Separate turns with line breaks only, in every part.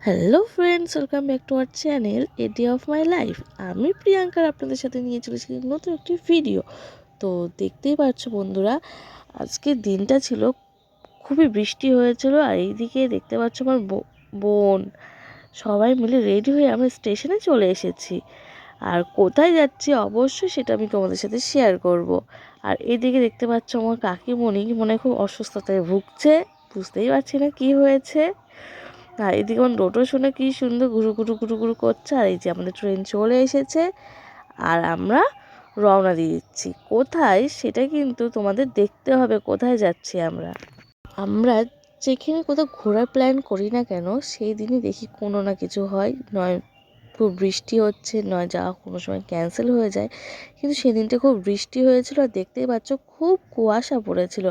Hello friends, welcome back to our channel a day of my life. আমি প্রিয়াঙ্কার আপনাদের সাথে নিয়ে চলেছি নতুন একটি ভিডিও। তো দেখতেই পাচ্ছ বন্ধুরা, আজকের দিনটা ছিল খুবই বৃষ্টি হয়েছিল। আর এইদিকে দেখতে পাচ্ছ আমার বোন সবাই মিলে রেডি হয়ে আমরা স্টেশনে চলে এসেছি। আর কোথায় যাচ্ছি অবশ্যই সেটা আমি তোমাদের সাথে শেয়ার করব। আর এদিকে দেখতে পাচ্ছ আমার কাকিমণি মনে খুব অসুস্থতায় ভুগছে, বুঝতেই পারছি না কি হয়েছে। আর এদিকে আমার টোটো শুনে কি সুন্দর ঘুরু ঘুরু ঘুরু ঘুরু করছে। আর এই যে আমাদের ট্রেন চলে এসেছে আর আমরা রওনা দিয়ে দিচ্ছি। কোথায় সেটা কিন্তু তোমাদের দেখতে হবে, কোথায় যাচ্ছি আমরা। আমরা যেখানে কোথাও ঘোরার প্ল্যান করি না কেন, সেই দিনই দেখি কোনো না কিছু হয়, নয় খুব বৃষ্টি হচ্ছে, নয় যাওয়া কোনো সময় ক্যান্সেল হয়ে যায়। কিন্তু সেদিনটা খুব বৃষ্টি হয়েছিল আর দেখতেই পাচ্ছ খুব কুয়াশা পড়েছিল।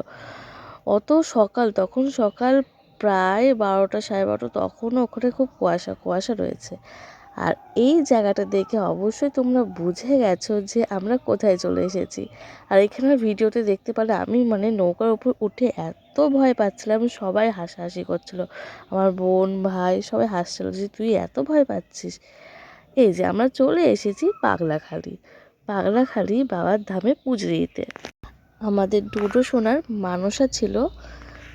অত সকাল, তখন সকাল প্রায় 12টা 12:30, তখনও ওখানে খুব কুয়াশা কুয়াশা রয়েছে। আর এই জায়গাটা দেখে অবশ্যই তোমরা বুঝে গেছো যে আমরা কোথায় চলে এসেছি। আর এখানে ভিডিওতে দেখতে পারলে আমি নৌকার উপর উঠে এত ভয় পাচ্ছিলাম, সবাই হাসাহাসি করছিল, আমার বোন ভাই সবাই হাসছিল যে তুই এত ভয় পাচ্ছিস। এই যে আমরা চলে এসেছি পাগলাখালি। পাগলাখালি বাবার ধামে পুজো দিতে। আমাদের ডোডো সোনার মানসা ছিল,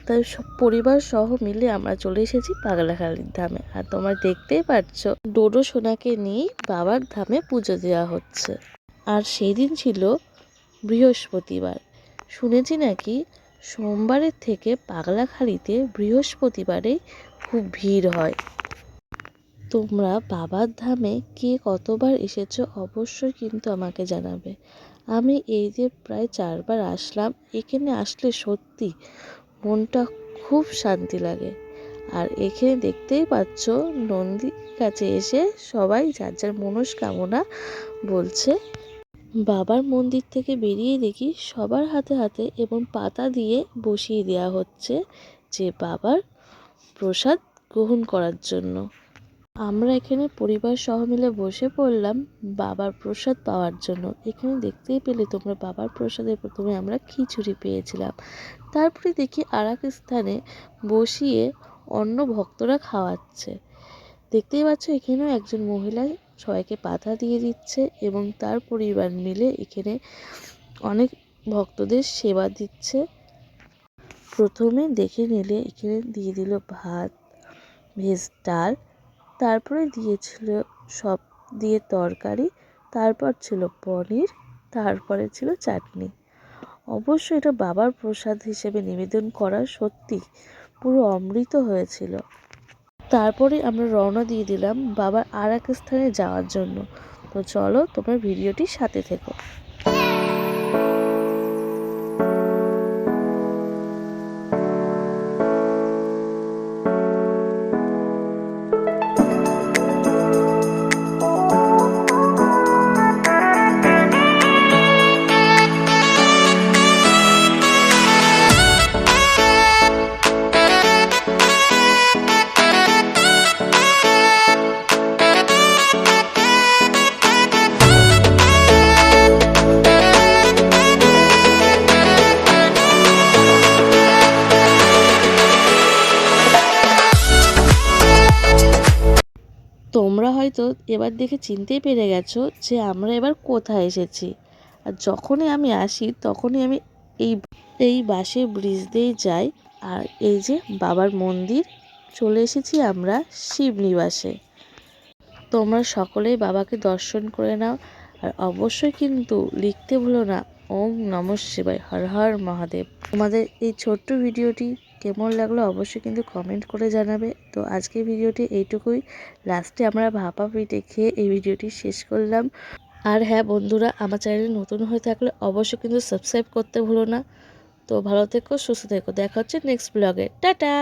তাই সব পরিবার সহ মিলে আমরা চলে এসেছি পাগলাখালির ধামে। আর তোমরা দেখতেই পাচ্ছ ডোডো সোনাকে নিয়ে বাবার ধামে পুজো দেওয়া হচ্ছে। আর সেই দিন ছিল বৃহস্পতিবার। শুনেছি নাকি সোমবারের থেকে পাগলাখালিতে বৃহস্পতিবারে খুব ভিড় হয়। তোমরা বাবার ধামে কে কতবার এসেছো অবশ্যই কিন্তু আমাকে জানাবে। আমি এই যে প্রায় 4বার আসলাম, এখানে আসলে সত্যি মনটা খুব শান্তি লাগে। আর এখানে দেখতেই পাচ্ছ নন্দীর কাছে এসে সবাই যার যার মনস্কামনা বলছে। বাবার মন্দির থেকে বেরিয়ে দেখি সবার হাতে হাতে এবং পাতা দিয়ে বসিয়ে দেওয়া হচ্ছে যে বাবার প্রসাদ গ্রহণ করার জন্য। আমরা এখানে পরিবার সহ মিলে বসে পড়লাম বাবার প্রসাদ পাওয়ার জন্য। এখানে দেখতেই পেলে তোমরা বাবার প্রসাদে প্রথমে আমরা খিচুড়ি পেয়েছিলাম, তারপরে দেখি আর এক স্থানে বসিয়ে অন্য ভক্তরা খাওয়াচ্ছে। দেখতেই পাচ্ছ এখানেও একজন মহিলা সবাইকে পাতা দিয়ে দিচ্ছে এবং তার পরিবার মিলে এখানে অনেক ভক্তদের সেবা দিচ্ছে। প্রথমে দেখে নিলে এখানে দিয়ে দিল ভাত, ভেজ ডাল, তারপরে দিয়েছিল সব দিয়ে তরকারি, তারপর ছিল পনির, তারপরে ছিল চাটনি। অবশ্য এটা বাবার প্রসাদ হিসেবে নিবেদন করা সত্যি পুরো অমৃত হয়েছিল। তারপরে আমরা রওনা দিয়ে দিলাম বাবার আর এক স্থানে যাওয়ার জন্য। তো চলো তোমার ভিডিওটির সাথে থেকো। তোমরা হয়তো এবার দেখে চিনতেই পেরে গেছো যে আমরা এবার কোথায় এসেছি। আর যখনই আমি আসি তখনই আমি এই এই বাসে ব্রিজ দিয়ে যাই। আর এই যে বাবার মন্দির, চলে এসেছি আমরা শিবনিবাসে। তোমরা সকলেই বাবাকে দর্শন করে নাও। আর অবশ্যই কিন্তু লিখতে ভুলো না ওম নমঃ শিবায়, হর হর মহাদেব। তোমাদের এই ছোট্ট ভিডিওটি কেমন লাগলো অবশ্যই কিন্তু কমেন্ট করে জানাবে। তো আজকের ভিডিওটি এইটুকুই। লাস্টে আমরা ভাপা পিঠে খেয়ে এই ভিডিওটি শেষ করলাম। আর হ্যাঁ বন্ধুরা, আমার চ্যানেলে নতুন হয়ে থাকলে অবশ্যই কিন্তু সাবস্ক্রাইব করতে ভুলো না। তো ভালো থেকো, সুস্থ থেকো, দেখা হচ্ছে নেক্সট ব্লগে। টাটা।